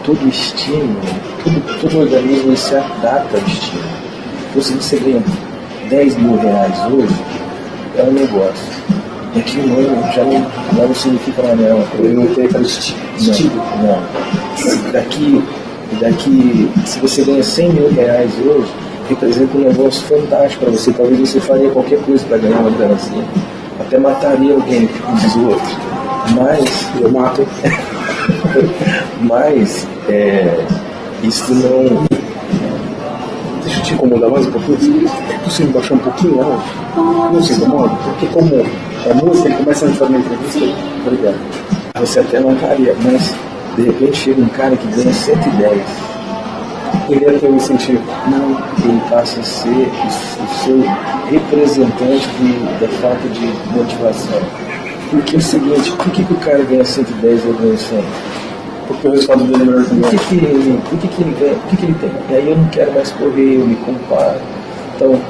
todo estímulo, todo organismo ele se adapta ao estímulo. Então, se você ganha 10 mil reais hoje, é um negócio. Daqui um ano já não significa mais não. Ele não tem aquele estímulo. Não. Daqui, se você ganha 100 mil reais hoje, representa um negócio fantástico para você. Talvez você faria qualquer coisa para ganhar uma grana assim. Até mataria alguém, como diz o outro. Mas eu mato. Mas isso não. Deixa eu te incomodar mais um pouquinho. É possível baixar um pouquinho, não se incomoda? Porque como é música, ele começa a me fazer uma entrevista. Obrigado. Você até mataria, mas de repente chega um cara que ganha 110. Ele ia ter um incentivo. Não, ele passa a ser o seu representante da falta de motivação. Porque é o seguinte, por que o cara ganha 110 e eu ganho 100? Porque o resultado dele é melhor que o meu. Por que ele ganha? O que ele tem? E aí eu não quero mais correr, eu me comparo. Então,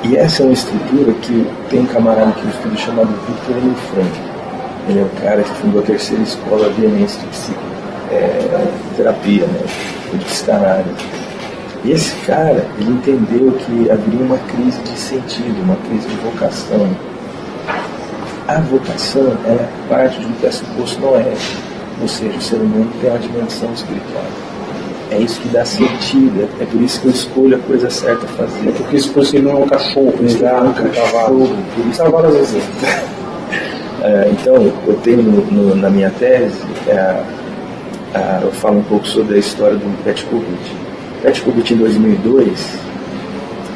e essa é uma estrutura que tem um camarada que eu estudo chamado Viktor Emil Frankl. Ele é o cara que fundou a terceira escola vienense de terapia, né? De psicanálise. E esse cara, ele entendeu que haveria uma crise de sentido, uma crise de vocação. A vocação é parte de um pressuposto noético, ou seja, o ser humano tem uma dimensão espiritual. É isso que dá sentido, é por isso que eu escolho a coisa certa a fazer. É porque isso por si não é um cachorro, não é um cachorro. Por isso que várias vezes. Então, eu tenho na minha tese, eu falo um pouco sobre a história do Petkovic. Petkovic, em 2002,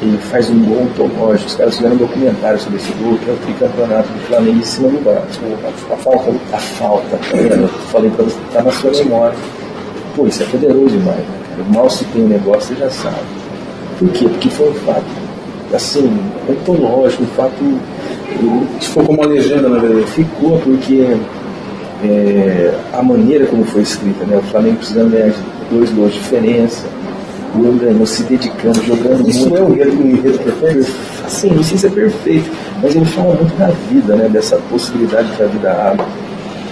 ele faz um gol ontológico. Os caras fizeram um documentário sobre esse gol, que é o tricampeonato do Flamengo em cima do braço. A falta, tá vendo? Eu falei pra você, tá na sua memória. Pô, isso é poderoso demais, né, cara? Mal se tem um negócio, você já sabe. Por quê? Porque foi um fato, assim, ontológico, um fato. Ficou como uma legenda, na verdade. Ficou, porque a maneira como foi escrita, né? O Flamengo precisando ganhar de 2 gols de diferença. O Lula ganhou, se dedicando, jogando isso muito. Isso não é um enredo perfeito? Assim, não sei se é perfeito, mas ele fala muito da vida, né? Dessa possibilidade que a vida abre.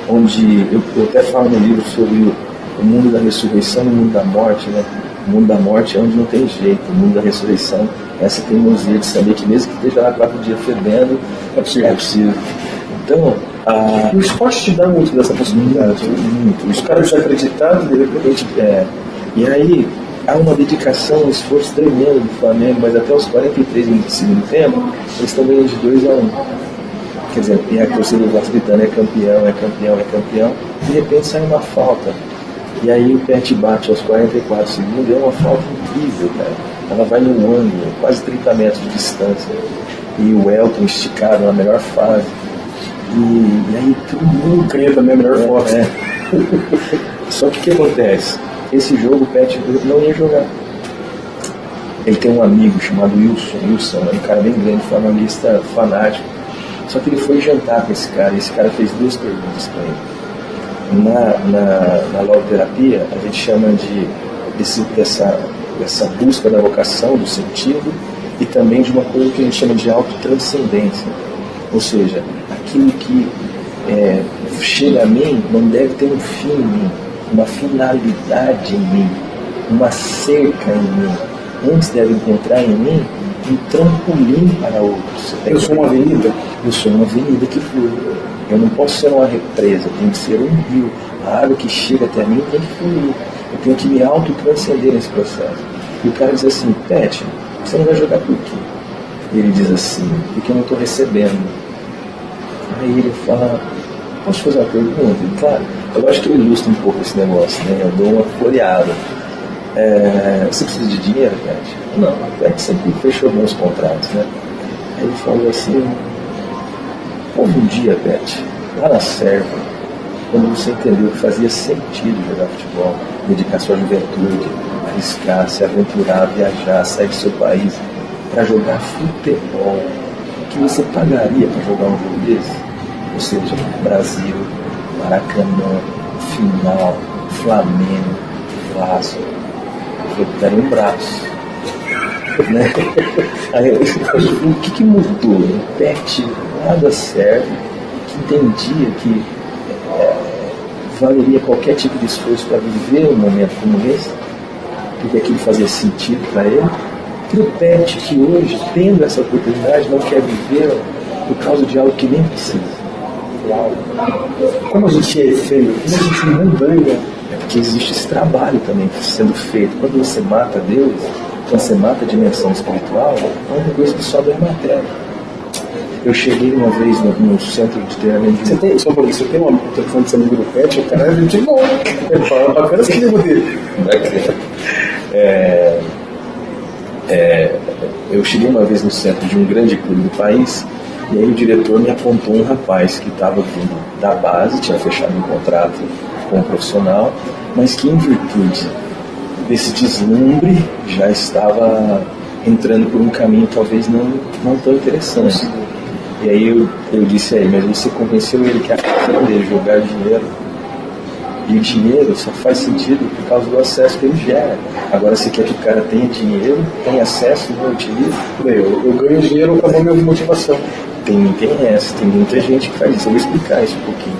Onde eu até falo no livro sobre o mundo da ressurreição e o mundo da morte, né? O mundo da morte é onde não tem jeito, o mundo da ressurreição é essa teimosia de saber que mesmo que esteja lá 4 dias fedendo, é possível. Então, o esporte te dá muito dessa possibilidade. Muito. Os caras desacreditados, de repente. E aí, há uma dedicação, um esforço tremendo do Flamengo, mas até os 43 minutos do segundo tempo, eles estão ganhando de 2-1. Quer dizer, e a torcida do Vasco gritando, é campeão, é campeão, é campeão. De repente sai uma falta. E aí o Pet bate aos 44 segundos, é uma falta incrível, cara. Ela vai no ângulo, quase 30 metros de distância. E o Elton esticado na melhor fase. E aí todo mundo cria também a melhor foto. Só que o que acontece? Esse jogo o Pet não ia jogar. Ele tem um amigo chamado Wilson, é um cara bem grande, flamenguista fanático. Só que ele foi jantar com esse cara fez 2 perguntas para ele. Na logoterapia, a gente chama dessa busca da vocação, do sentido, e também de uma coisa que a gente chama de autotranscendência. Ou seja, aquilo que chega a mim não deve ter um fim em mim, uma finalidade em mim, uma cerca em mim. Antes deve encontrar em mim um trampolim para outros. Eu sou uma avenida? Eu sou uma avenida que flui. Eu não posso ser uma represa, eu tenho que ser um rio. A água que chega até mim tem que fluir. Eu tenho que me autotranscender nesse processo. E o cara diz assim, Pet, você não vai jogar por quê? E ele diz assim, porque eu não estou recebendo. Aí ele fala, posso fazer uma pergunta? E, claro, eu acho que eu ilustro um pouco esse negócio, né? Eu dou uma floreada. Você precisa de dinheiro, Pet? Não, o Pet sempre fechou bons contratos, né? Aí ele falou assim, houve um dia, Pet, lá na Serva, quando você entendeu que fazia sentido jogar futebol, dedicar sua juventude, arriscar, se aventurar, viajar, sair do seu país para jogar futebol, que você pagaria para jogar um jogo desse? Ou seja, Brasil, Maracanã, final, Flamengo, Vasco, eu daria um braço. Né? Aí o que mudou? O Pet lá da Serva, que entendia que valeria qualquer tipo de esforço para viver um momento como esse, porque aquilo fazia sentido para ele. E o pet que hoje, tendo essa oportunidade, não quer viver por causa de algo que nem precisa. Uau! Como a gente é efêmero, como a gente muda ainda. É porque existe esse trabalho também sendo feito. Quando você mata Deus, quando você mata a dimensão espiritual, a única coisa que sobra é a matéria. Eu cheguei uma vez no centro de treinamento. Você tem, só um pouquinho, você tem uma telefone de seu amigo do pet, o cara é gente boa. Ele fala bacana esse livro dele. Eu cheguei uma vez no centro de um grande clube do país, e aí o diretor me apontou um rapaz que estava vindo da base, tinha fechado um contrato com um profissional, mas que em virtude desse deslumbre já estava entrando por um caminho talvez não tão interessante. E aí eu disse a ele, mas você convenceu ele que a razão dele jogar dinheiro, e o dinheiro só faz sentido por causa do acesso que ele gera. Agora, você quer que o cara tenha dinheiro, tenha acesso e não utiliza? Eu ganho dinheiro, acabou minha motivação. Tem essa, tem muita gente que faz isso. Eu vou explicar isso um pouquinho.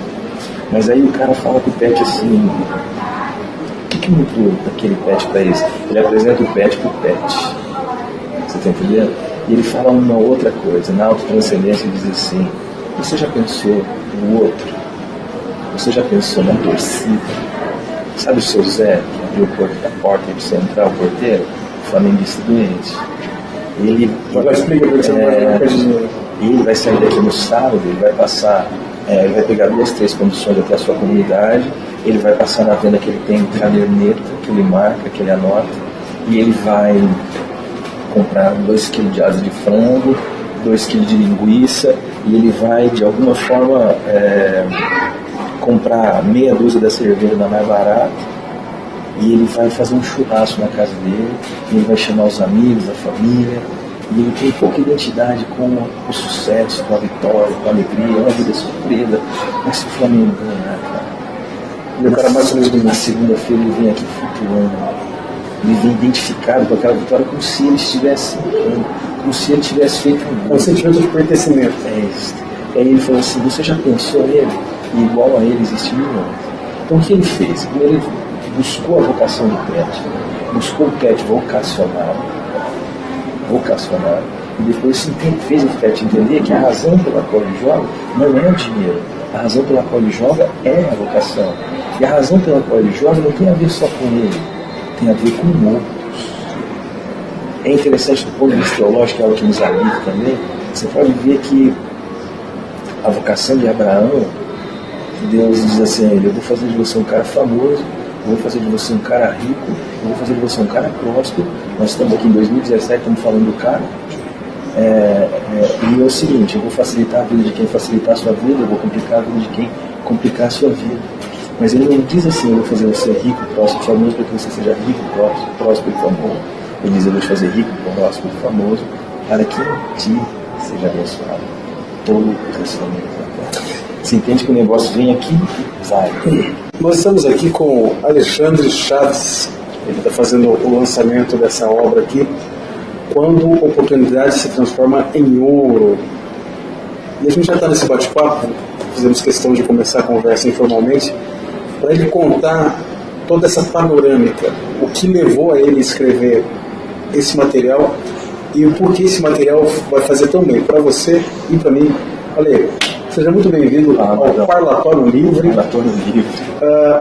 Mas aí o cara fala pro pet assim, o que mudou daquele pet para esse? Ele apresenta o pet pro pet. Você tá entendendo? E ele fala uma outra coisa. Na autotranscendência ele diz assim, você já pensou no outro? Você já pensou na torcida? Sabe o seu Zé, que abriu a porta de você entrar, o porteiro? Flamenguista doente. Ele explica porque você não vai ficar dinheiro. Ele vai sair daqui no sábado, ele vai passar, ele vai pegar 2, 3 conduções até a sua comunidade, ele vai passar na venda que ele tem caderneta, que ele marca, que ele anota, e ele vai comprar 2 kg de asa de frango, 2 kg de linguiça, e ele vai, de alguma forma, comprar meia dúzia da cerveja da mais barata, e ele vai fazer um churrasco na casa dele, e ele vai chamar os amigos, a família, e ele tem pouca identidade com o sucesso, com a vitória, com a alegria, é uma vida sofrida. Mas se o Flamengo ganhar, cara, e o cara mais feliz do mundo. Na segunda-feira ele vem aqui flutuando, ele vem identificado com aquela vitória como se ele estivesse como se ele tivesse feito um gol. É um sentimento de pertencimento. É isso. E aí ele falou assim, você já pensou nele? E igual a ele existe milhões. Então o que ele fez? Primeiro ele buscou a vocação do pet, buscou o pet vocacional, e depois fez o pet entender que a razão pela qual ele joga não é o dinheiro, a razão pela qual ele joga é a vocação, e a razão pela qual ele joga não tem a ver só com ele, tem a ver com outros. É interessante do ponto de vista teológico, é algo que nos habita também. Você pode ver que a vocação de Abraão, Deus diz assim a ele, eu vou fazer de você um cara famoso, eu vou fazer de você um cara rico, eu vou fazer de você um cara próspero. Nós estamos aqui em 2017, estamos falando do cara. E é o seguinte, eu vou facilitar a vida de quem facilitar a sua vida, eu vou complicar a vida de quem complicar a sua vida. Mas ele não diz assim, eu vou fazer você rico, próspero, famoso, para que você seja rico, próspero e famoso. Ele diz, eu vou te fazer rico, próspero e famoso, para que em ti seja abençoado todo o relacionamento da terra. Você entende que o negócio vem aqui e vai. Nós estamos aqui com Alexandre Chaves, ele está fazendo o lançamento dessa obra aqui, Quando Oportunidade se Transforma em Ouro. E a gente já está nesse bate-papo, fizemos questão de começar a conversa informalmente, para ele contar toda essa panorâmica, o que levou a ele escrever esse material e o porquê esse material vai fazer tão bem para você e para mim. Ale, seja muito bem-vindo ao Parlatório Livre.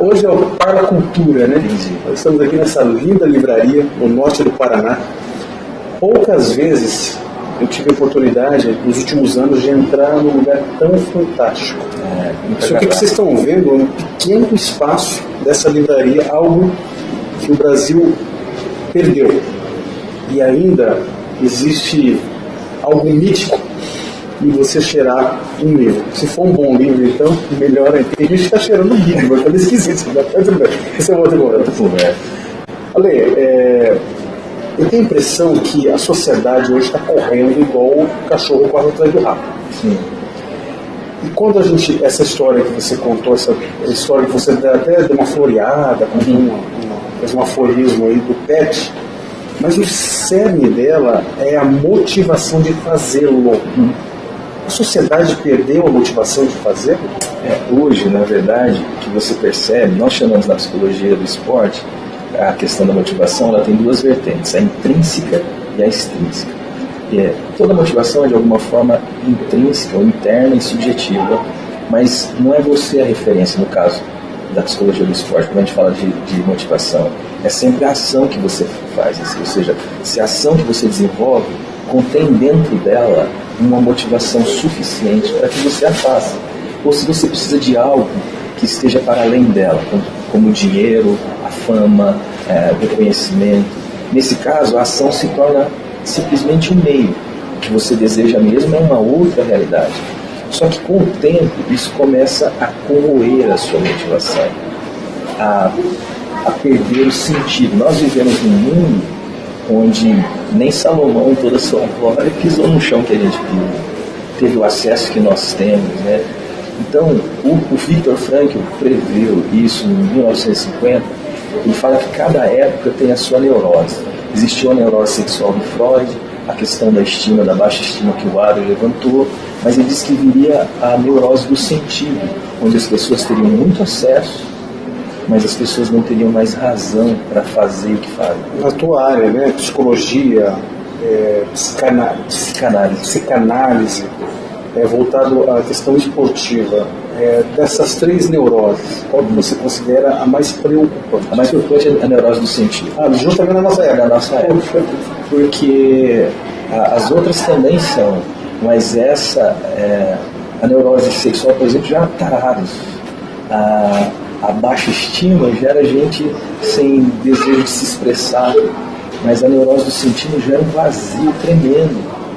Hoje é o Parla Cultura, né? Nós estamos aqui nessa linda livraria no norte do Paraná. Poucas vezes eu tive a oportunidade, nos últimos anos, de entrar num lugar tão fantástico. Isso aqui que vocês estão vendo é um pequeno espaço dessa livraria, algo que o Brasil perdeu. E ainda existe algo mítico em você cheirar um livro. Se for um bom livro, então, melhor ainda. Tem gente que está cheirando um livro, mas tá esquisito. Esse é outro conversa. Ale, eu tenho a impressão que a sociedade hoje está correndo igual o cachorro corre atrás do rato. Sim. E quando a gente, essa história que você contou, essa história que você até deu uma floreada, fez um aforismo aí do pet, mas o cerne dela é a motivação de fazê-lo. sociedade perdeu a motivação de fazer? Hoje, na verdade, o que você percebe, nós chamamos na psicologia do esporte, a questão da motivação, ela tem duas vertentes, a intrínseca e a extrínseca. Toda motivação é de alguma forma intrínseca ou interna e subjetiva, mas não é você a referência, no caso da psicologia do esporte, quando a gente fala de motivação, é sempre a ação que você faz, ou seja, se a ação que você desenvolve contém dentro dela uma motivação suficiente para que você a faça, ou se você precisa de algo que esteja para além dela, como o dinheiro, a fama, o reconhecimento. Nesse caso, a ação se torna simplesmente um meio. O que você deseja mesmo é uma outra realidade. Só que com o tempo, isso começa a corroer a sua motivação, a perder o sentido. Nós vivemos num mundo onde nem Salomão, em toda a sua glória, pisou no chão que a gente vive, teve o acesso que nós temos, né? Então, o Viktor Frankl preveu isso em 1950. Ele fala que cada época tem a sua neurose. Existiu a neurose sexual de Freud, a questão da estima, da baixa estima que o Adler levantou, mas ele disse que viria a neurose do sentido, onde as pessoas teriam muito acesso, mas as pessoas não teriam mais razão para fazer o que fazem. Na tua área, né? Psicologia, psicanálise, voltado à questão esportiva, dessas três neuroses, qual que você considera a mais preocupante? A mais preocupante é a neurose do sentido. Justamente na nossa época. Porque as outras também são, mas essa, a neurose sexual, por exemplo, já tarados. A baixa estima gera gente sem desejo de se expressar, mas a neurose do sentido gera um vazio tremendo,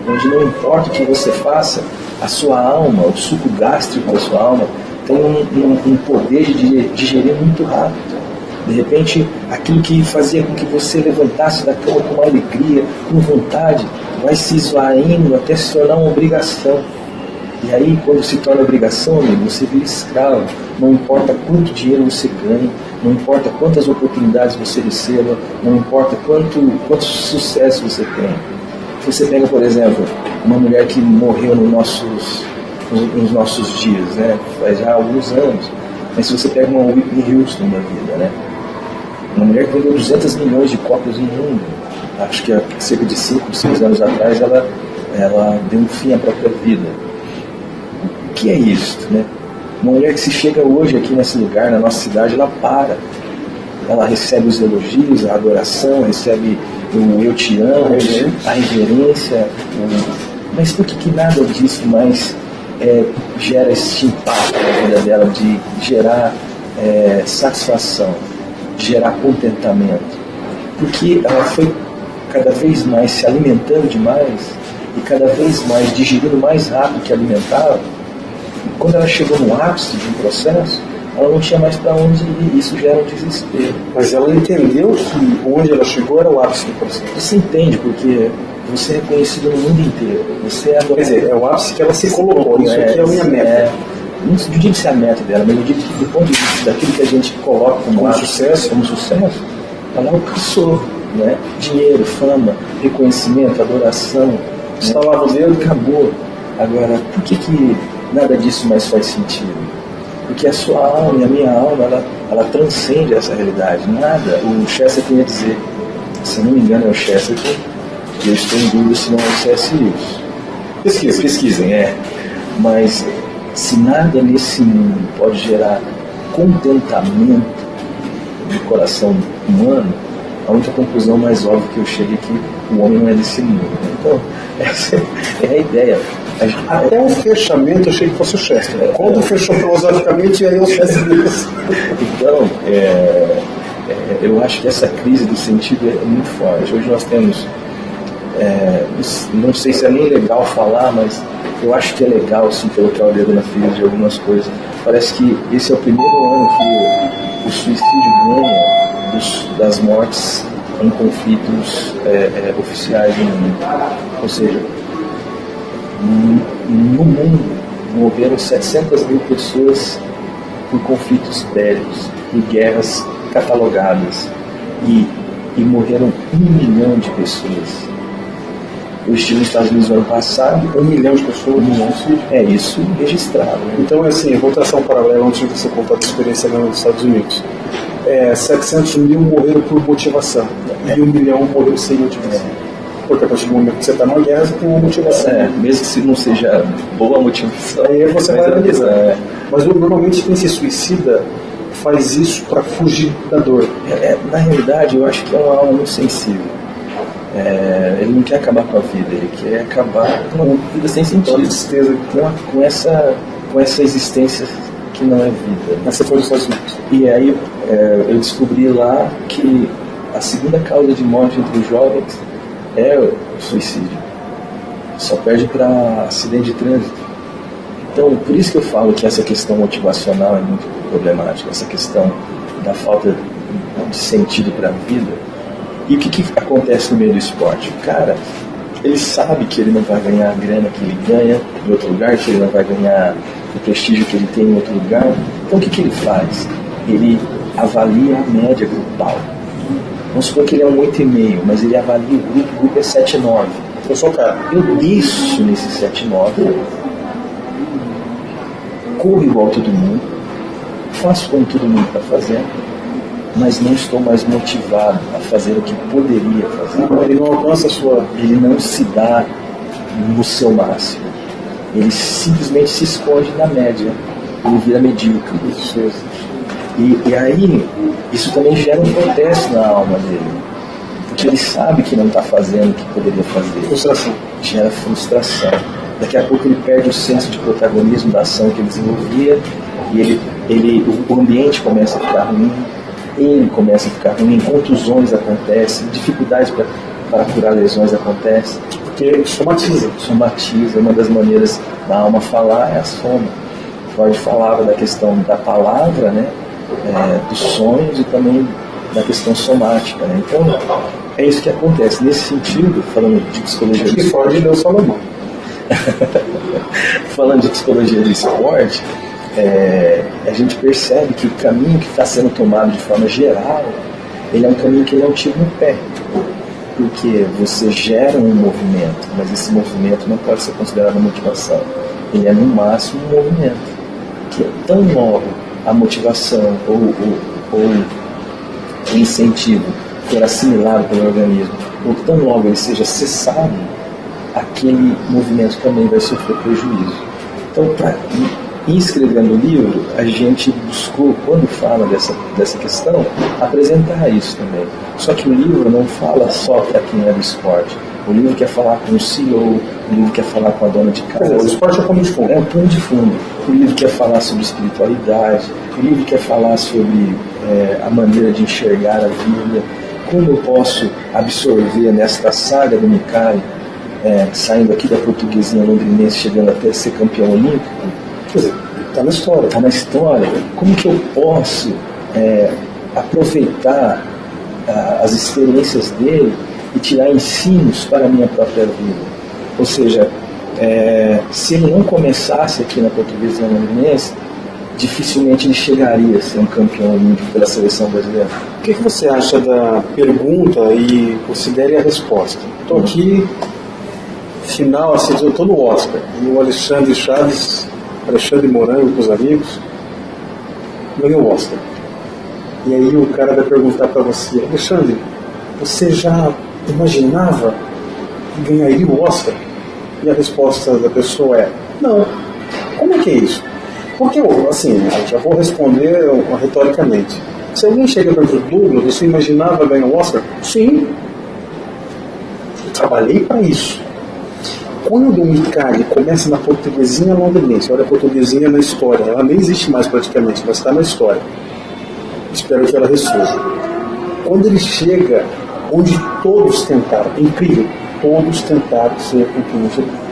onde não importa o que você faça, a sua alma, o suco gástrico da sua alma, tem um poder de digerir muito rápido. De repente, aquilo que fazia com que você levantasse da cama com uma alegria, com vontade, vai se esvaindo até se tornar uma obrigação. E aí, quando se torna obrigação, amigo, você vira escravo. Não importa quanto dinheiro você ganha, não importa quantas oportunidades você receba, não importa quanto sucesso você tem. Se você pega, por exemplo, uma mulher que morreu nos nossos dias, né, faz já alguns anos, mas se você pega uma Whitney Houston da vida, né, uma mulher que vendeu 200 milhões de cópias no mundo, acho que há cerca de 5, 6 anos atrás ela deu um fim à própria vida. O que é isso, né? Uma mulher que se chega hoje aqui nesse lugar, na nossa cidade, ela recebe os elogios, a adoração, recebe o eu te amo, a reverência, mas por que nada disso mais gera esse impacto na vida dela, de gerar satisfação, de gerar contentamento? Porque ela foi cada vez mais se alimentando demais e cada vez mais digerindo mais rápido que alimentava. E quando ela chegou no ápice de um processo, ela não tinha mais para onde ir, isso gera um desespero. Mas ela entendeu que onde ela chegou era o ápice do processo. Você entende, porque você é reconhecido no mundo inteiro. Você é Quer dizer, é o ápice que ela se colocou, isso aqui é a minha meta. Não digo se é a meta dela, mas eu digo que do ponto de vista daquilo que a gente coloca como sucesso, ela alcançou, né? Dinheiro, fama, reconhecimento, adoração. Estalava o dedo, acabou. Agora, por que nada disso mais faz sentido? Porque a sua alma e a minha alma, ela transcende essa realidade. Nada. O Chesterton ia dizer, se não me engano é o Chesterton, eu estou em dúvida se não é o C.S. Lewis. Pesquisem, Mas se nada nesse mundo pode gerar contentamento no coração humano, a única conclusão mais óbvia que eu cheguei é que o homem não é desse mundo. Então, essa é a ideia. Até o fechamento eu achei que fosse o Chester. Quando fechou filosoficamente, aí eu Chester. Então, eu acho que essa crise do sentido é muito forte. Hoje nós temos, não sei se é nem legal falar, mas eu acho que é legal sim colocar o dedo na ferida de algumas coisas. Parece que esse é o primeiro ano que o suicídio ganha das mortes em conflitos oficiais no mundo. Ou seja, no mundo morreram 700 mil pessoas por conflitos bélicos, por guerras catalogadas, e morreram 1 milhão de pessoas Eu estive nos Estados Unidos no ano passado. 1 milhão de pessoas. É isso registrado. Né? Então, assim, eu vou traçar um paralelo antes de você contar a sua experiência nos Estados Unidos. 700 mil morreram por motivação e 1 milhão morreram sem motivação. Porque a partir do momento que você está numa guerra, você tem uma motivação. Mesmo que não seja boa motivação. Aí você vai analisar. Mas normalmente quem se suicida faz isso para fugir da dor. Na realidade, eu acho que é uma alma muito sensível. Ele não quer acabar com a vida, ele quer acabar com uma vida sem sentido. Tristeza, com essa existência que não é vida. Mas você foi nos Estados Unidos. E aí eu descobri lá que a segunda causa de morte entre os jovens é o suicídio. Só perde para acidente de trânsito. Então, por isso que eu falo que essa questão motivacional é muito problemática, essa questão da falta de sentido para a vida. E o que acontece no meio do esporte? O cara, ele sabe que ele não vai ganhar a grana que ele ganha em outro lugar, que ele não vai ganhar o prestígio que ele tem em outro lugar. Então, o que ele faz? Ele avalia a média grupal. Vamos supor que ele é um 8,5, mas ele avalia o grupo é 7,9. Eu sou o cara. Eu desço nesse 7,9, corro igual todo mundo, faço como todo mundo está fazendo, mas não estou mais motivado a fazer o que poderia fazer. Ele não alcança a sua... Ele não se dá no seu máximo. Ele simplesmente se esconde na média. Ele vira medíocre. E aí, isso também gera um protesto na alma dele. Porque ele sabe que não está fazendo o que poderia fazer. Frustração. Gera frustração. Daqui a pouco ele perde o senso de protagonismo da ação que ele desenvolvia. E o ambiente começa a ficar ruim. Ele começa a ficar ruim. Contusões acontecem. Dificuldades para curar lesões acontecem. Porque somatiza. Somatiza. Uma das maneiras da alma falar é a soma. Freud falava da questão da palavra, né? Dos sonhos e também da questão somática, né? Então, é isso que acontece. Nesse sentido, falando de psicologia do esporte... Freud deu Salomão. Falando de psicologia do esporte, a gente percebe que o caminho que está sendo tomado de forma geral, ele é um caminho que não tira no pé. Porque você gera um movimento, mas esse movimento não pode ser considerado motivação. Ele é, no máximo, um movimento. Que é tão logo a motivação ou o incentivo for assimilado pelo organismo, ou tão logo ele seja cessado, aquele movimento também vai sofrer prejuízo. Então, para ir escrevendo o livro, a gente buscou, quando fala dessa questão, apresentar isso também. Só que o livro não fala só para quem é do esporte. O livro quer falar com o CEO, o livro quer falar com a dona de casa. O esporte é o pano de fundo. É o pano de fundo. O livro quer falar sobre espiritualidade, o livro quer falar sobre a maneira de enxergar a vida, como eu posso absorver nesta saga do Micali, saindo aqui da Portuguesinha londrinense, chegando até ser campeão olímpico. Quer dizer, está na história. Está na história. Como que eu posso aproveitar as experiências dele e tirar ensinos para a minha própria vida? Ou seja, se ele não começasse aqui na Portuguesinha londrinense, dificilmente ele chegaria a ser um campeão olímpico pela seleção brasileira. O que você acha da pergunta e considere a resposta? Estou aqui, final, assim, eu estou no Oscar, e o Alexandre Morango com os amigos ganhou o Oscar. E aí o cara vai perguntar para você: Alexandre, você já imaginava que ganharia o Oscar? E a resposta da pessoa é: não. Como é que é isso? Porque, assim, eu já vou responder retoricamente. Se alguém chega para o Douglas, você imaginava ganhar o Oscar? Sim. Eu trabalhei para isso. Quando o Micali começa na Portuguesinha londrinense, olha a Portuguesinha na história, ela nem existe mais praticamente, mas está na história. Espero que ela ressurja. Quando ele chega onde todos tentaram, é incrível, todos tentaram ser campeões.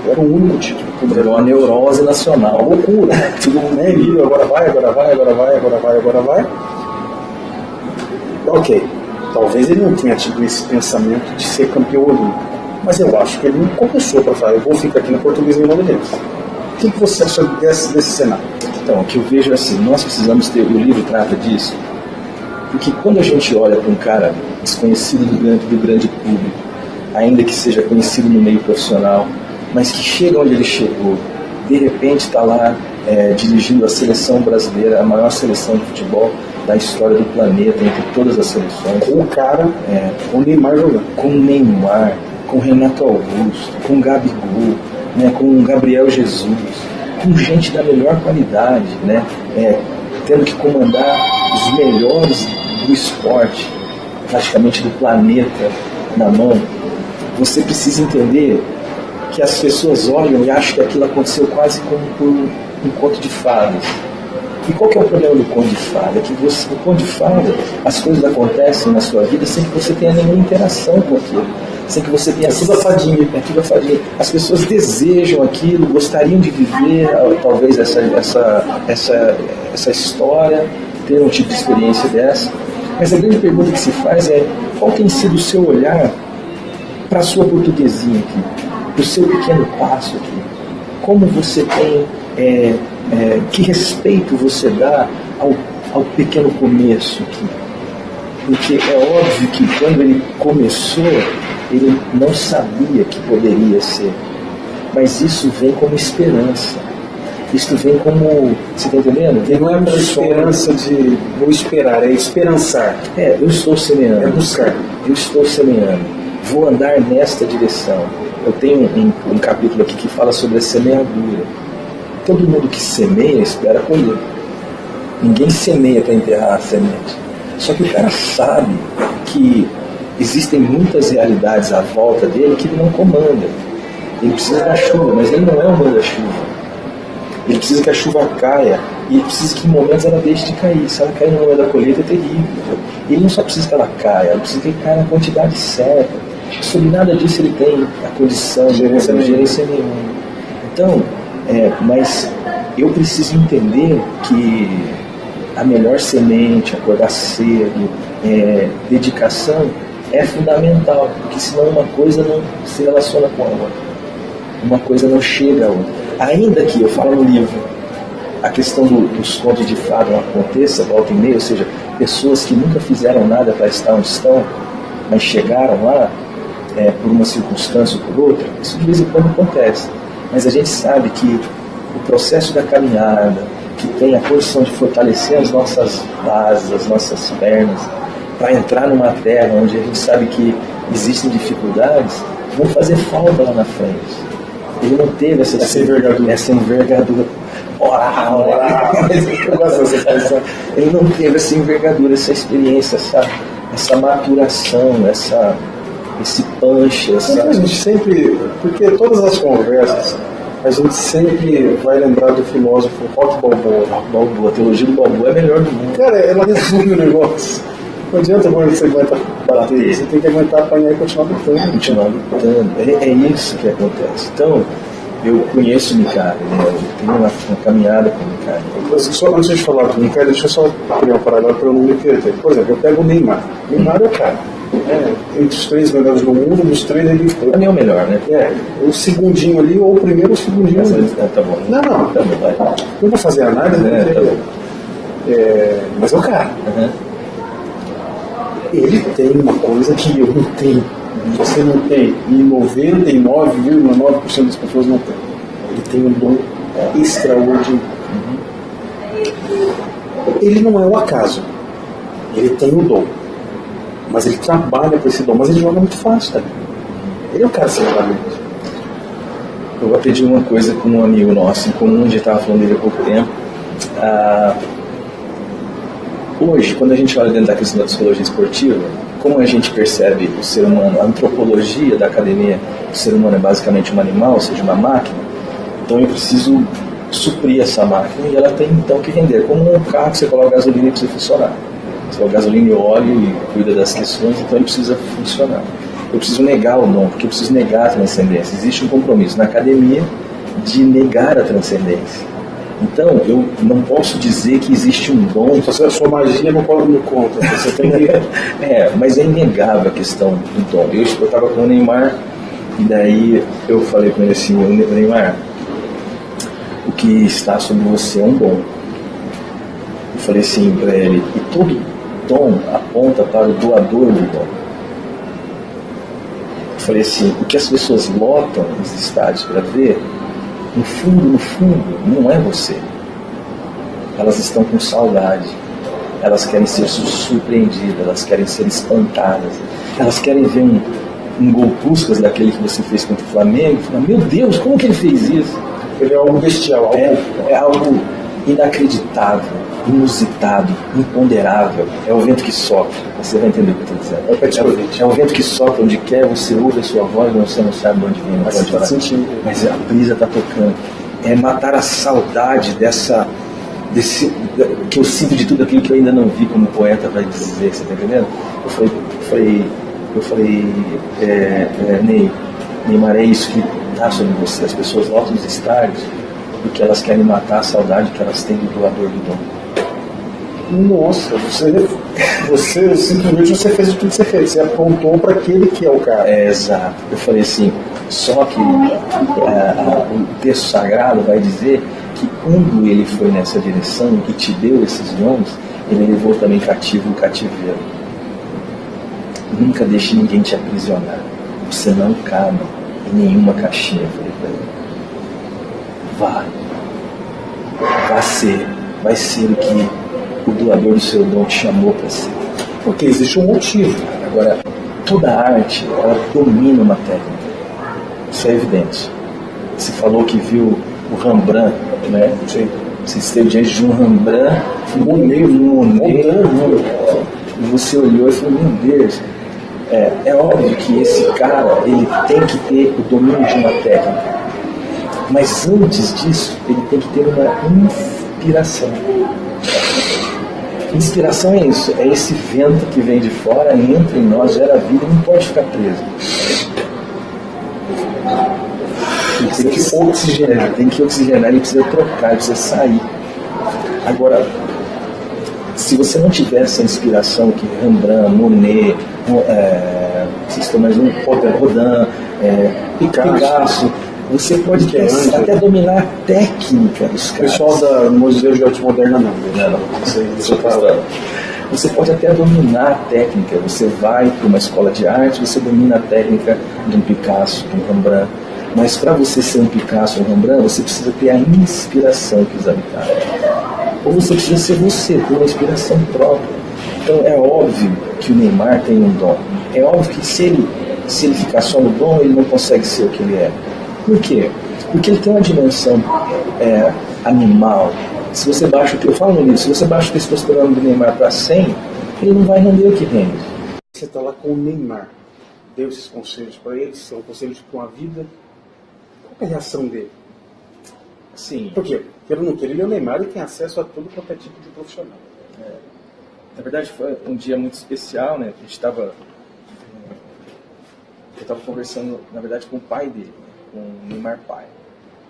Era o único título. Era uma neurose nacional. Uma loucura. Tudo meio, agora vai. Ok, talvez ele não tenha tido esse pensamento de ser campeão olímpico, mas eu acho que ele não começou para falar: eu vou ficar aqui na Portuguesinha londrinense. O que você acha desse cenário? Então, o que eu vejo é assim: nós precisamos ter, o livro trata disso, porque quando a gente olha para um cara desconhecido do grande público, ainda que seja conhecido no meio profissional, mas que chega onde ele chegou, de repente está lá dirigindo a seleção brasileira, a maior seleção de futebol da história do planeta, entre todas as seleções. Com o cara, com o Neymar jogando. Com o Neymar, com o Renato Augusto, com o Gabigol, né, com o Gabriel Jesus, com gente da melhor qualidade, né, tendo que comandar os melhores do esporte, praticamente do planeta, na mão. Você precisa entender que as pessoas olham e acham que aquilo aconteceu quase como por um conto de fadas. E qual que é o problema do conto de fada? É que o conto de fada, as coisas acontecem na sua vida sem que você tenha nenhuma interação com aquilo. Sem que você tenha tudo a fadinha. As pessoas desejam aquilo, gostariam de viver talvez essa história, ter um tipo de experiência dessa. Mas a grande pergunta que se faz é: qual tem sido o seu olhar para a sua portuguesinha aqui, para o seu pequeno passo aqui? Como você tem, que respeito você dá ao pequeno começo aqui? Porque é óbvio que quando ele começou, ele não sabia que poderia ser. Mas isso vem como esperança. Isso vem como... Você está entendendo? Não é uma esperança de vou esperar, é esperançar. Eu estou semeando. É buscar. Eu estou semeando. Vou andar nesta direção. Eu tenho um capítulo aqui que fala sobre a semeadura. Todo mundo que semeia espera colher. Ninguém semeia para enterrar a semente. Só que o cara sabe que existem muitas realidades à volta dele que ele não comanda. Ele precisa da chuva, mas ele não é o manda-chuva. Ele precisa que a chuva caia e ele precisa que em momentos ela deixe de cair. Se ela cair no momento da colheita é terrível. Ele não só precisa que ela caia, ele precisa que ela caia na quantidade certa. Sobre nada disso ele tem a condição de gerência nenhuma. Então, mas eu preciso entender que a melhor semente, acordar cedo, dedicação é fundamental, porque senão uma coisa não se relaciona com a outra. Uma coisa não chega a outra. Ainda que eu falo no livro, a questão dos contos de fada não aconteça, volta e meia, ou seja, pessoas que nunca fizeram nada para estar onde estão, mas chegaram lá por uma circunstância ou por outra, isso de vez em quando acontece. Mas a gente sabe que o processo da caminhada, que tem a condição de fortalecer as nossas bases, as nossas pernas, para entrar numa terra onde a gente sabe que existem dificuldades, vão fazer falta lá na frente. Ele não teve essa envergadura oral, eu gosto dessa expressão. Ele não teve essa envergadura, essa experiência, essa maturação, esse punch. A gente sempre, porque todas as conversas, a gente sempre vai lembrar do filósofo Rock Balboa. A teologia do Balboa é a melhor do mundo. Cara, ela resume o negócio. Não adianta quando você aguenta bater, você tem que aguentar apanhar e continuar lutando. É isso que acontece. Então, eu conheço o Mikari, né? Eu tenho uma caminhada com o Mikari. Só antes de falar do Mikari, deixa eu só criar um paralelo para eu não me perder. Por exemplo, eu pego o Neymar. O Neymar é o cara. Entre os 3 melhores do mundo, dos 3 ele foi. Pra mim é o melhor, né? O segundinho ali, ou o primeiro ou o segundinho ali. Tá bom. Não. Tá bom, vai. Não vou fazer análise, tá bom. Mas é o cara. Uhum. Ele tem uma coisa que eu não tenho. Você não tem. E 99,9% das pessoas não tem. Ele tem um dom extraordinário. Ele não é um acaso. Ele tem o dom. Mas ele trabalha com esse dom. Mas ele joga muito fácil, tá? Ele é um cara sem talento. Eu aprendi uma coisa com um amigo nosso em comum, a gente estava falando dele há pouco tempo. Hoje, quando a gente olha dentro da questão da psicologia esportiva, como a gente percebe o ser humano, a antropologia da academia, o ser humano é basicamente um animal, ou seja, uma máquina, então eu preciso suprir essa máquina e ela tem então que render. Como um carro que você coloca gasolina e precisa funcionar. Você coloca gasolina e óleo e cuida das questões, então ele precisa funcionar. Eu preciso negar o dom, porque eu preciso negar a transcendência. Existe um compromisso na academia de negar a transcendência. Então, eu não posso dizer que existe um dom. A sua magia não pode me conta. Você tem que... mas é inegável a questão do dom. Eu estava com o Neymar e daí eu falei com ele assim: Neymar, o que está sobre você é um dom. Eu falei assim para ele: e todo dom aponta para o doador do dom. Eu falei assim, o que as pessoas lotam nos estádios para ver, no fundo, não é você. Elas estão com saudade. Elas querem ser surpreendidas, elas querem ser espantadas. Elas querem ver um gol Puskás daquele que você fez contra o Flamengo e falar, meu Deus, como que ele fez isso? Ele é algo bestial. É algo inacreditável, inusitado, imponderável. É o vento que sopra. Você vai entender o que eu estou dizendo. É o vento que sopra onde quer, você ouve a sua voz, mas você não sabe de onde vem. Mas você está sentindo. Mas a brisa está tocando. É matar a saudade que eu sinto de tudo aquilo que eu ainda não vi, como o poeta vai dizer, você está entendendo? Eu falei, Neymar, é isso que está sobre você. As pessoas lotam os estádios porque elas querem matar a saudade que elas têm do doador do dom. Nossa, você simplesmente você fez tudo que você fez. Você apontou para aquele que é o cara. Exato. Eu falei assim, só que o texto sagrado vai dizer que quando ele foi nessa direção e te deu esses dons, ele levou também cativo o cativeiro. Nunca deixe ninguém te aprisionar. Você não cabe em nenhuma caixinha, eu falei para ele. Vai ser o que o doador do seu dom te chamou para ser. Porque existe um motivo. Agora, toda arte, ela domina uma técnica. Isso é evidente. Você falou que viu o Rembrandt, né? Sim. Você esteve diante de um Rembrandt, Monet, e você olhou e falou, meu Deus, é óbvio que esse cara, ele tem que ter o domínio de uma técnica. Mas antes disso, ele tem que ter uma inspiração. Inspiração é isso, é esse vento que vem de fora, entra em nós, gera vida e não pode ficar preso. Ele tem que oxigenar, ele precisa trocar, ele precisa sair. Agora, se você não tiver essa inspiração que Rembrandt, Monet, Rodin, Picasso, você pode até dominar a técnica dos caras. O pessoal da Museu de Arte Moderna não. Você pode até dominar a técnica. Você vai para uma escola de arte, você domina a técnica de um Picasso, de um Rembrandt. Mas para você ser um Picasso ou um Rembrandt, você precisa ter a inspiração que os habitaram. Ou você precisa ser você, ter uma inspiração própria. Então é óbvio que o Neymar tem um dom. É óbvio que se ele ficar só no dom, ele não consegue ser o que ele é. Por quê? Porque ele tem uma dimensão animal. Se você baixa o que eu falo no livro, se você baixa o testosterona do Neymar para 100, ele não vai render o que rende. Você está lá com o Neymar, deu esses conselhos para ele, são conselhos para uma vida. Qual é a reação dele? Sim. Por quê? Porque ele não quer, ele é o Neymar e tem acesso a todo qualquer tipo de profissional. Na verdade foi um dia muito especial, né? Eu estava conversando, na verdade, com o pai dele, com o Neymar pai.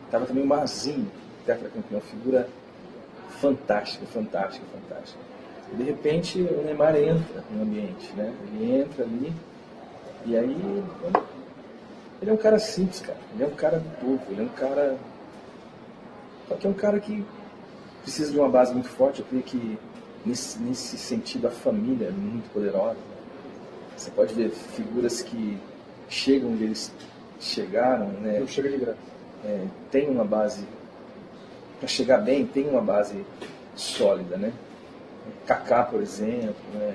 Estava também o Mazinho, tetracampeão, figura fantástica. E de repente o Neymar entra no ambiente, né? Ele entra ali e aí ele é um cara simples, cara. Ele é um cara do povo, ele é um cara... Só que é um cara que precisa de uma base muito forte. Eu creio que nesse sentido a família é muito poderosa. Você pode ver figuras que chegam onde eles chegaram, né? Não chega de graça. Tem uma base, para chegar bem, tem uma base sólida, né? Kaká, por exemplo, né?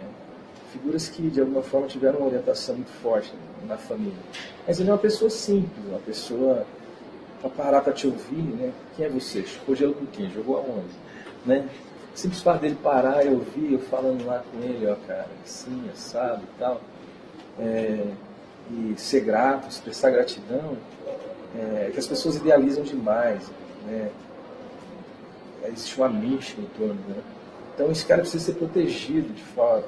Figuras que de alguma forma tiveram uma orientação muito forte na família. Mas ele é uma pessoa simples, uma pessoa para parar para te ouvir, né? Quem é você? Chupou gelo com quem? Jogou aonde? Né? Simples fato dele parar e ouvir, eu falando lá com ele, ó cara, assim, assado e tal. E ser grato, expressar gratidão, que as pessoas idealizam demais, né? Existe uma mística em torno, né? Então esse cara precisa ser protegido de forma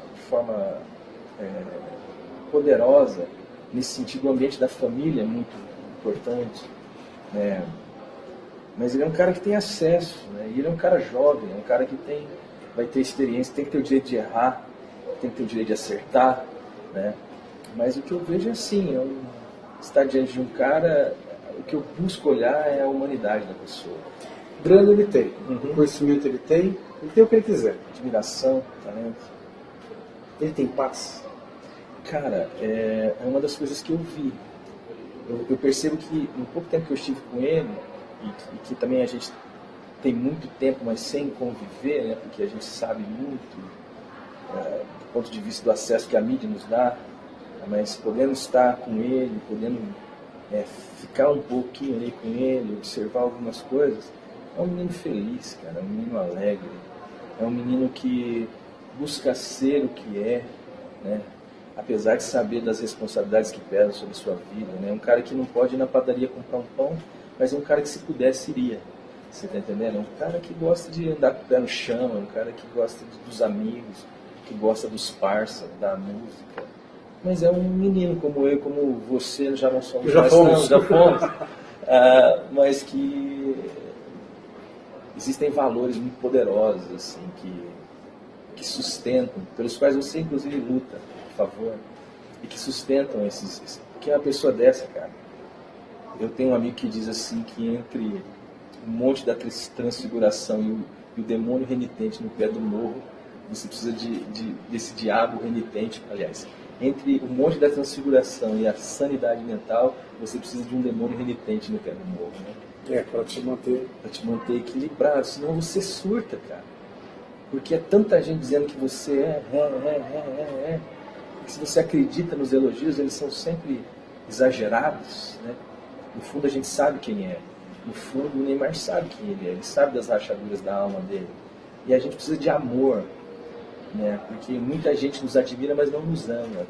poderosa. Nesse sentido, o ambiente da família é muito importante, né? Mas ele é um cara que tem acesso, né? E ele é um cara jovem, é um cara que vai ter experiência, tem que ter o direito de errar, tem que ter o direito de acertar, né? Mas o que eu vejo é assim, estar diante de um cara, o que eu busco olhar é a humanidade da pessoa. Grana ele tem, conhecimento ele tem o que ele quiser. Admiração, talento. Ele tem paz. Cara, é uma das coisas que eu vi. eu percebo que no pouco tempo que eu estive com ele, e que também a gente tem muito tempo, mas sem conviver, né, porque a gente sabe muito, do ponto de vista do acesso que a mídia nos dá, mas podendo estar com ele, podendo ficar um pouquinho ali com ele, observar algumas coisas, é um menino feliz, cara, é um menino alegre, é um menino que busca ser o que é, né? Apesar de saber das responsabilidades que pesam sobre sua vida, né? Um cara que não pode ir na padaria comprar um pão, mas é um cara que se pudesse iria. Você tá entendendo? É um cara que gosta de andar com o pé no chão, é um cara que gosta dos amigos, que gosta dos parça, da música. Mas é um menino como eu, como você, já não somos já mais, fomos. não, já fomos. Mas que existem valores muito poderosos, assim, que sustentam, pelos quais você inclusive luta a favor, e que sustentam esses. Que é uma pessoa dessa, cara. Eu tenho um amigo que diz assim que entre um monte da transfiguração e o demônio renitente no pé do morro, você precisa desse diabo renitente, aliás, entre um monte da transfiguração e a sanidade mental, você precisa de um demônio renitente no pé do morro, né? Para te manter. Para te manter equilibrado, senão você surta, cara. Porque é tanta gente dizendo que você é. Que se você acredita nos elogios, eles são sempre exagerados, né? No fundo a gente sabe quem é. No fundo o Neymar sabe quem ele sabe das rachaduras da alma dele. E a gente precisa de amor, né? Porque muita gente nos admira, mas não nos ama.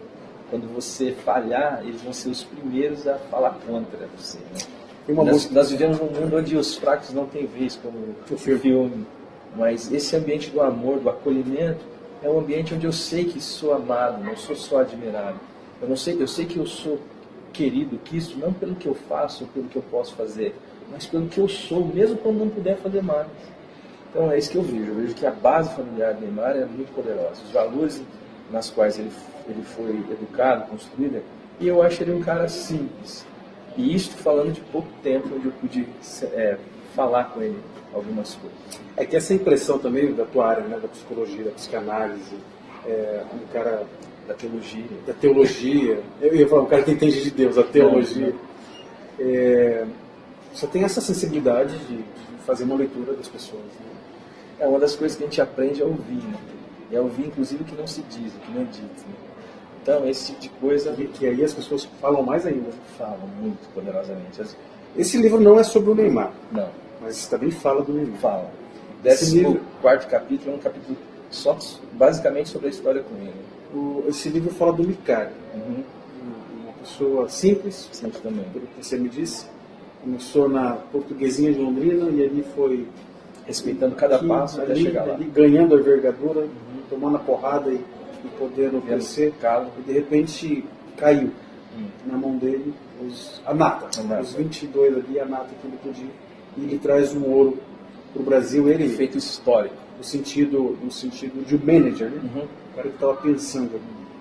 Quando você falhar, eles vão ser os primeiros a falar contra você, né? Nós vivemos num mundo onde os fracos não têm vez, como o filme. Mas esse ambiente do amor, do acolhimento, é um ambiente onde eu sei que sou amado, não sou só admirado. Eu sei que eu sou querido, quisto, não pelo que eu faço ou pelo que eu posso fazer, mas pelo que eu sou, mesmo quando não puder fazer mais. Então é isso que eu vejo. Eu vejo que a base familiar do Neymar é muito poderosa. Os valores nas quais ele foi educado, construído, e eu acho ele um cara simples. E isto falando de pouco tempo, onde eu pude falar com ele algumas coisas. É que essa impressão também da tua área, né, da psicologia, da psicanálise, um cara da teologia. Da teologia. Eu ia falar, um cara que entende de Deus, a teologia. Você tem essa sensibilidade de fazer uma leitura das pessoas. Né? Uma das coisas que a gente aprende é ouvir, né? E é ouvir, inclusive, o que não se diz, o que não é dito. Né? Então, esse tipo de coisa... E que aí as pessoas falam mais ainda. Falam muito poderosamente. Esse livro não é sobre o Neymar. Não. Mas também fala do Neymar. Fala. O 14º capítulo é um capítulo só basicamente sobre a história com ele. Esse livro fala do Micali. Uhum. Uma pessoa simples, também. Pelo que você me disse. Começou na Portuguesinha de Londrina e ali foi... respeitando cada passo até chegar lá. Ganhando a envergadura, tomando a porrada e podendo crescer. E de repente caiu na mão dele a nata. Os 22 ali, a nata que ele podia. E ele traz um ouro para o Brasil. Ele feito histórico. No sentido de um manager, né? O cara que estava pensando.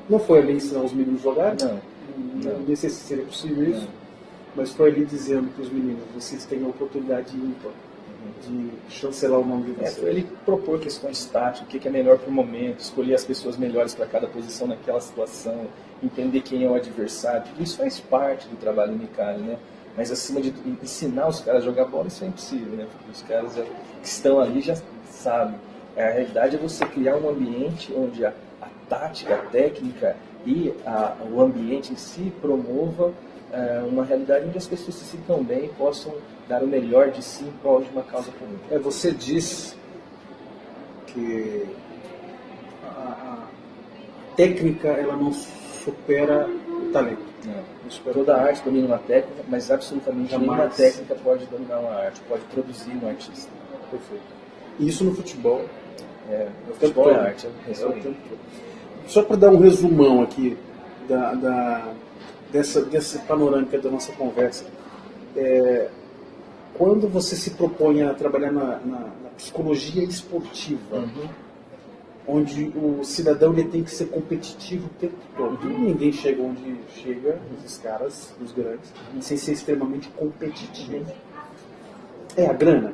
Não foi ali ensinar os meninos a jogar? Não sei se seria possível isso. Mas foi ali dizendo para os meninos, vocês têm a oportunidade ímpar de chancelar o nome de vocês. Foi ele propor questões táticas, o que é melhor para o momento, escolher as pessoas melhores para cada posição naquela situação, entender quem é o adversário. Tudo isso faz parte do trabalho do Micali, né? Mas acima de tudo, ensinar os caras a jogar bola, isso é impossível, né? Porque os caras que estão ali já sabem. A realidade é você criar um ambiente onde a tática, a técnica e o ambiente em si promova uma realidade onde as pessoas se sintam bem e possam dar o melhor de si em prol de uma causa comum. Você diz que a técnica ela não supera o talento. Não. Toda arte domina uma técnica, mas absolutamente nenhuma técnica pode dominar uma arte, pode produzir um artista. Perfeito. E isso no futebol? No futebol é arte. Só para dar um resumão aqui dessa panorâmica da nossa conversa. Quando você se propõe a trabalhar na psicologia esportiva, onde o cidadão ele tem que ser competitivo o tempo todo. Ninguém chega onde chega, os caras, os grandes, sem ser extremamente competitivo. É a grana?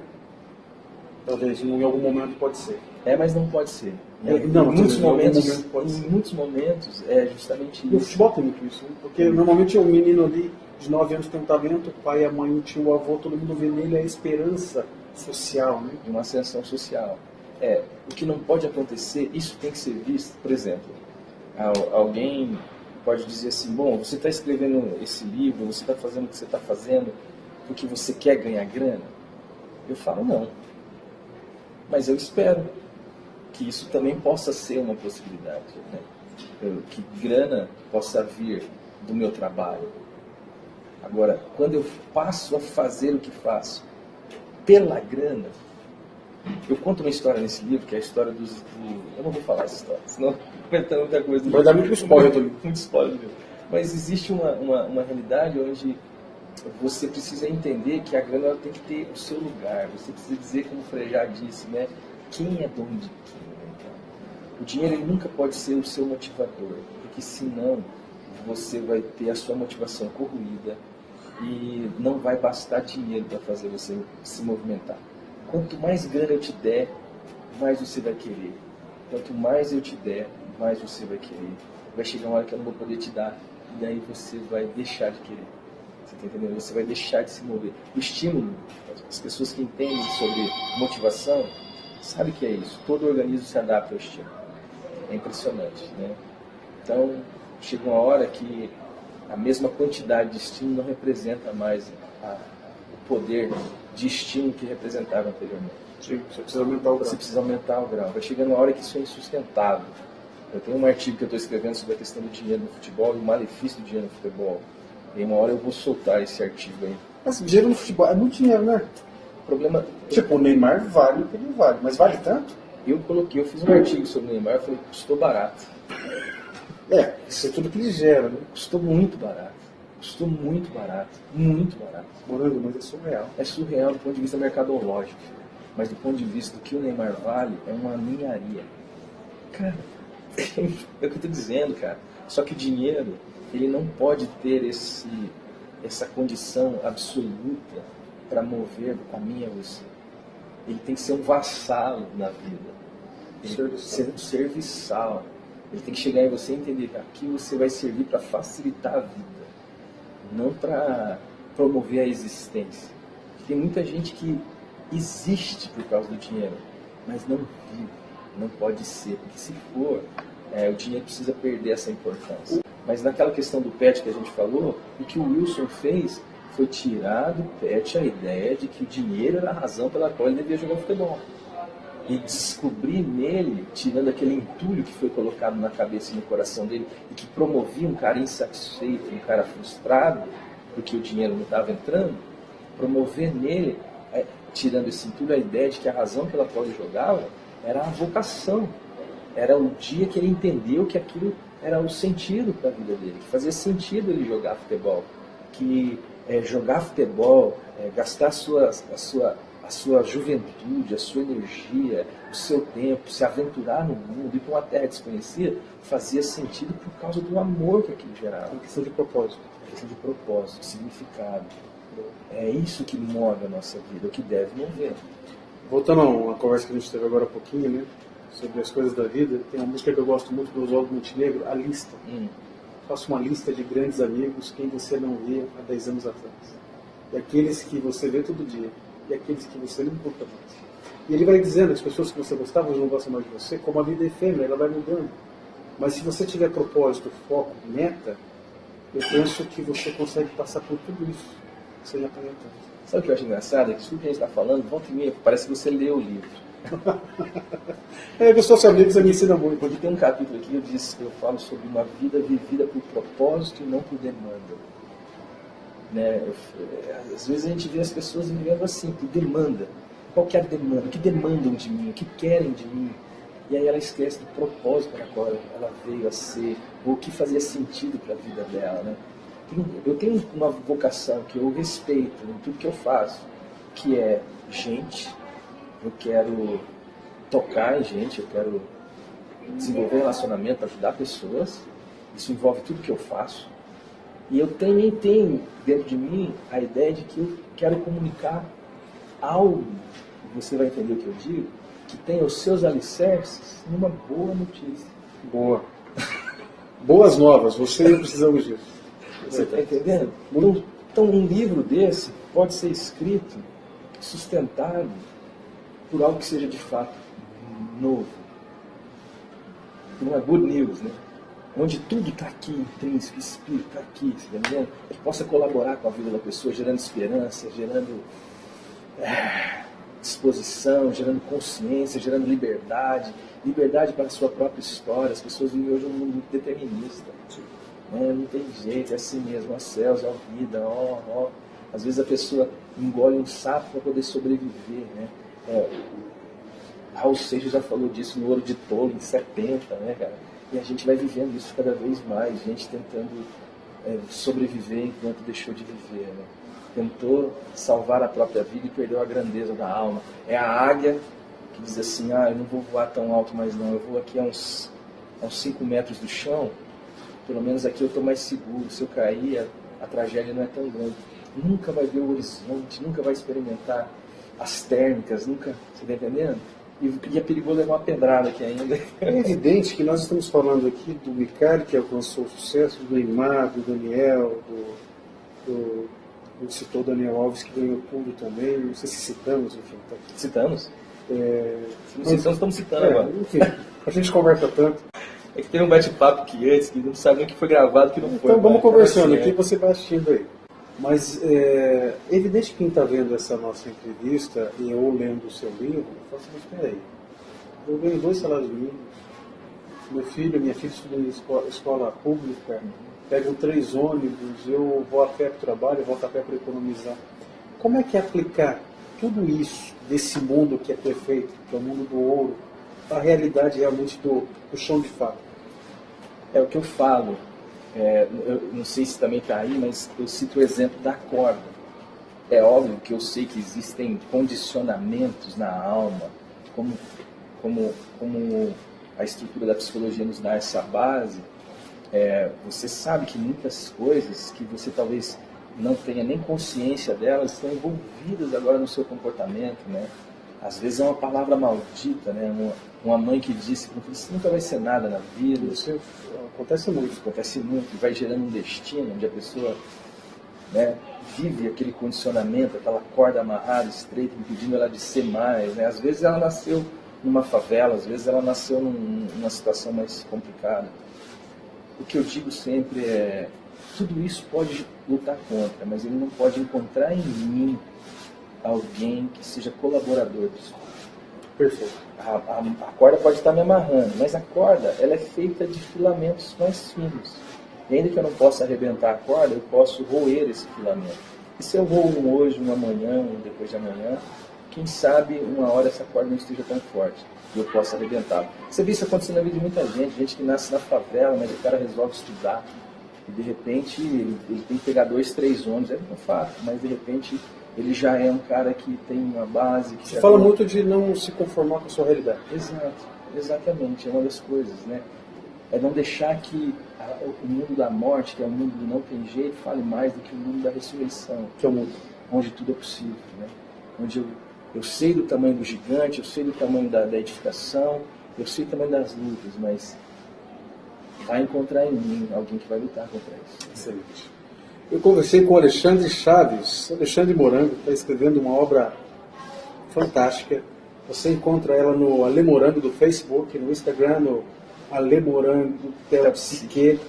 Talvez em algum momento pode ser. Mas não pode ser. Não, em muitos momentos, pode ser. em muitos momentos é justamente E o isso. futebol tem muito isso, né? Porque normalmente o menino ali de 9 anos tem um talento, o pai, a mãe, o tio, o avô, todo mundo vê nele a esperança social, né? Uma ascensão social. O que não pode acontecer, isso tem que ser visto, por exemplo, alguém pode dizer assim, bom, você está escrevendo esse livro, você está fazendo o que você está fazendo porque você quer ganhar grana? Eu falo não. Mas eu espero que isso também possa ser uma possibilidade, né? Que grana possa vir do meu trabalho. Agora, quando eu passo a fazer o que faço pela grana, eu conto uma história nesse livro, que é a história eu não vou falar essa história, senão vou comentar muita coisa. Vai dar muito spoiler do livro. Muito spoiler do livro. Mas existe uma realidade onde você precisa entender que a grana ela tem que ter o seu lugar. Você precisa dizer, como o Frejá disse, né? Quem é dono de quem? Então, o dinheiro ele nunca pode ser o seu motivador, porque senão você vai ter a sua motivação corroída e não vai bastar dinheiro para fazer você se movimentar. Quanto mais grana eu te der, mais você vai querer. Quanto mais eu te der, mais você vai querer. Vai chegar uma hora que eu não vou poder te dar, e daí você vai deixar de querer. Você está entendendo? Você vai deixar de se mover. O estímulo, as pessoas que entendem sobre motivação, sabem que é isso. Todo organismo se adapta ao estímulo. É impressionante, né? Então, chega uma hora que a mesma quantidade de estímulo não representa mais o poder de estímulo que representava anteriormente. Sim, você precisa aumentar o grau. Você precisa aumentar o grau. Vai chegando uma hora que isso é insustentável. Eu tenho um artigo que eu estou escrevendo sobre a questão do dinheiro no futebol e o malefício do dinheiro no futebol. E uma hora eu vou soltar esse artigo aí. Mas dinheiro no futebol é muito dinheiro, né? O problema... Tipo, o Neymar vale o que ele vale, mas vale tanto? Eu fiz um artigo sobre o Neymar, eu falei, custou barato. Isso é tudo que ele gera, né? Custou muito barato. Custou muito barato. Muito barato. Morango, mas é surreal. É surreal do ponto de vista mercadológico. Mas do ponto de vista do que o Neymar vale, é uma ninharia. Cara, é o que eu estou dizendo, cara. Só que o dinheiro, ele não pode ter essa condição absoluta para mover a mim e a você. Ele tem que ser um vassalo na vida. Ele tem que ser um serviçal. Ele tem que chegar em você e entender que aqui você vai servir para facilitar a vida, não para promover a existência. Tem muita gente que existe por causa do dinheiro, mas não vive, não pode ser, porque se for, o dinheiro precisa perder essa importância. Mas naquela questão do pet que a gente falou, o que o Wilson fez foi tirar do pet a ideia de que o dinheiro era a razão pela qual ele devia jogar futebol. E descobrir nele, tirando aquele entulho que foi colocado na cabeça e no coração dele, e que promovia um cara insatisfeito, um cara frustrado, porque o dinheiro não estava entrando, promover nele, tirando esse entulho, a ideia de que a razão pela qual ele jogava era a vocação. Era o dia que ele entendeu que aquilo era o sentido para a vida dele, que fazia sentido ele jogar futebol, que jogar futebol, gastar a sua juventude, a sua energia, o seu tempo, se aventurar no mundo, ir para uma terra desconhecida, fazia sentido por causa do amor que aquilo gerava. É questão de propósito. É questão de propósito, de significado. É isso que move a nossa vida, o que deve mover. Voltando a uma conversa que a gente teve agora há pouquinho, né? Sobre as coisas da vida, tem uma música que eu gosto muito do Oswaldo Montenegro, A Lista. Faça uma lista de grandes amigos, quem você não via há 10 anos atrás. E aqueles que você vê todo dia. E aqueles que você não curta mais. E ele vai dizendo, as pessoas que você gostava não gostam mais de você, como a vida é efêmera, ela vai mudando. Mas se você tiver propósito, foco, meta, eu penso que você consegue passar por tudo isso, sem apanhar tanto. Sabe o que eu acho engraçado? É que tudo que a gente está falando, volta e meia, parece que você leu o livro. Eu sou seu amigo, você me ensina muito. Porque tem um capítulo aqui, eu falo sobre uma vida vivida por propósito e não por demanda. Né? Às vezes a gente vê as pessoas vivendo assim, por demanda. Qual que é a demanda? O que demandam de mim? O que querem de mim? E aí ela esquece do propósito para qual ela veio a ser, ou o que fazia sentido para a vida dela. Né? Eu tenho uma vocação que eu respeito em tudo que eu faço, que é gente. Eu quero tocar em gente, eu quero desenvolver relacionamento, ajudar pessoas. Isso envolve tudo que eu faço. E eu também tenho dentro de mim a ideia de que eu quero comunicar algo você vai entender o que eu digo, que tem os seus alicerces numa boa notícia. Boa. Boas novas, você e eu precisamos disso. Você está entendendo? Muito. Então, um livro desse pode ser escrito, sustentado por algo que seja de fato novo. Uma good news, né? Onde tudo está aqui, intrínseco, o espírito está aqui, você está entendendo? Que possa colaborar com a vida da pessoa, gerando esperança, gerando disposição, gerando consciência, gerando liberdade para a sua própria história. As pessoas vivem hoje um mundo muito determinista. Não tem jeito, é assim mesmo, ó céus, ó vida, ó. Às vezes a pessoa engole um sapo para poder sobreviver, né? Raul Seixas já falou disso no Ouro de Tolo, em 70, né, cara? E a gente vai vivendo isso cada vez mais, gente tentando sobreviver enquanto deixou de viver, né? Tentou salvar a própria vida e perdeu a grandeza da alma. É a águia que diz assim, eu não vou voar tão alto mais não, eu vou aqui a uns 5 metros do chão, pelo menos aqui eu estou mais seguro, se eu cair a tragédia não é tão grande. Nunca vai ver o horizonte, nunca vai experimentar as térmicas, nunca, você está entendendo? E é perigoso levar uma pedrada aqui ainda. É evidente que nós estamos falando aqui do Micali, que alcançou o sucesso, do Neymar, do Daniel, citou o Daniel Alves, que ganhou tudo também, não sei se citamos, enfim. Tá. Citamos? Se não citamos, estamos citando agora. Enfim, a gente conversa tanto. É que tem um bate-papo que antes, que não sabe nem o que foi gravado, que não foi. Então vamos conversando aqui, você vai assistindo aí. Mas é evidente que quem está vendo essa nossa entrevista e ou lendo o seu livro, fala assim, mas espera aí, eu ganho 2 salários mínimos, minha filha estuda em escola pública, pegam 3 ônibus, eu vou a pé para o trabalho, eu volto a pé para economizar. Como é que é aplicar tudo isso desse mundo que é perfeito, que é o mundo do ouro, à realidade realmente do chão de fábrica? É o que eu falo. Eu não sei se também está aí, mas eu cito o exemplo da corda. É óbvio que eu sei que existem condicionamentos na alma, como a estrutura da psicologia nos dá essa base. Você sabe que muitas coisas que você talvez não tenha nem consciência delas estão envolvidas agora no seu comportamento, né? Às vezes é uma palavra maldita, né? Uma mãe que disse que você nunca vai ser nada na vida. Isso acontece muito. E vai gerando um destino onde a pessoa, né, vive aquele condicionamento, aquela corda amarrada, estreita, impedindo ela de ser mais, né? Às vezes ela nasceu numa favela, às vezes ela nasceu numa situação mais complicada. O que eu digo sempre é, tudo isso pode lutar contra, mas ele não pode encontrar em mim alguém que seja colaborador disso. Perfeito. A corda pode estar me amarrando, mas a corda ela é feita de filamentos mais finos. E ainda que eu não possa arrebentar a corda, eu posso roer esse filamento. E se eu roo um hoje, um amanhã, um depois de amanhã, quem sabe uma hora essa corda não esteja tão forte e eu possa arrebentar. Você vê isso acontecendo na vida de muita gente que nasce na favela, mas o cara resolve estudar. E de repente ele tem que pegar 2, 3 ônibus, é um fato, mas de repente ele já é um cara que tem uma base. Você fala muito de não se conformar com a sua realidade. Exatamente, é uma das coisas, né? É não deixar que o mundo da morte, que é o mundo do não tem jeito, fale mais do que o mundo da ressurreição, que é o mundo onde tudo é possível, né? Onde eu sei do tamanho do gigante, eu sei do tamanho da edificação, eu sei do tamanho das lutas, mas vai encontrar em mim alguém que vai lutar contra isso. Excelente. Eu conversei com o Alexandre Chaves, Alexandre Morango, que está escrevendo uma obra fantástica. Você encontra ela no Ale Morango do Facebook, no Instagram, no Ale Morango Psique,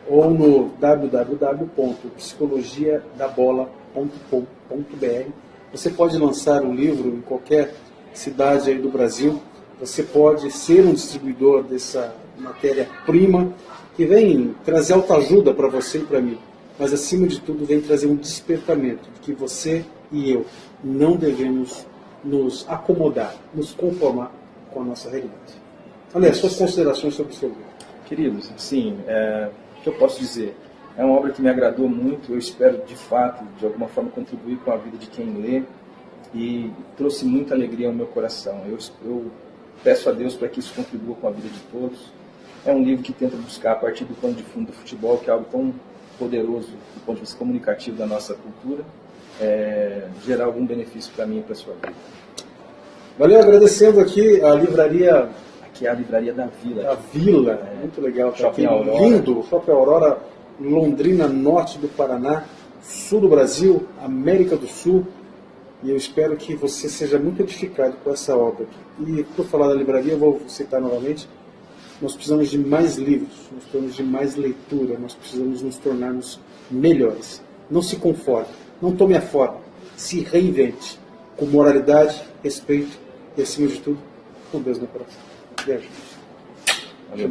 ou no www.psicologiadabola.com.br. Você pode lançar um livro em qualquer cidade aí do Brasil. Você pode ser um distribuidor dessa matéria-prima que vem trazer autoajuda para você e para mim, mas acima de tudo vem trazer um despertamento de que você e eu não devemos nos acomodar, nos conformar com a nossa realidade. Aliás, suas considerações sobre o seu livro. Queridos, sim, o que eu posso dizer? É uma obra que me agradou muito, eu espero de fato, de alguma forma, contribuir com a vida de quem lê e trouxe muita alegria ao meu coração. Eu peço a Deus para que isso contribua com a vida de todos. É um livro que tenta buscar, a partir do pano de fundo do futebol, que é algo tão poderoso do ponto de vista comunicativo da nossa cultura, gerar algum benefício para mim e para a sua vida. Valeu, agradecendo aqui a livraria... Aqui é a livraria da Vila. Da Vila, muito legal. Shopping aqui, Aurora. Lindo, Shopping Aurora, Londrina, norte do Paraná, sul do Brasil, América do Sul. E eu espero que você seja muito edificado com essa obra aqui. E por falar da livraria, eu vou citar novamente, nós precisamos de mais livros, nós precisamos de mais leitura, nós precisamos nos tornarmos melhores. Não se conforme, não tome a forma, se reinvente, com moralidade, respeito e, acima de tudo, com Deus no coração. Beijo. Valeu,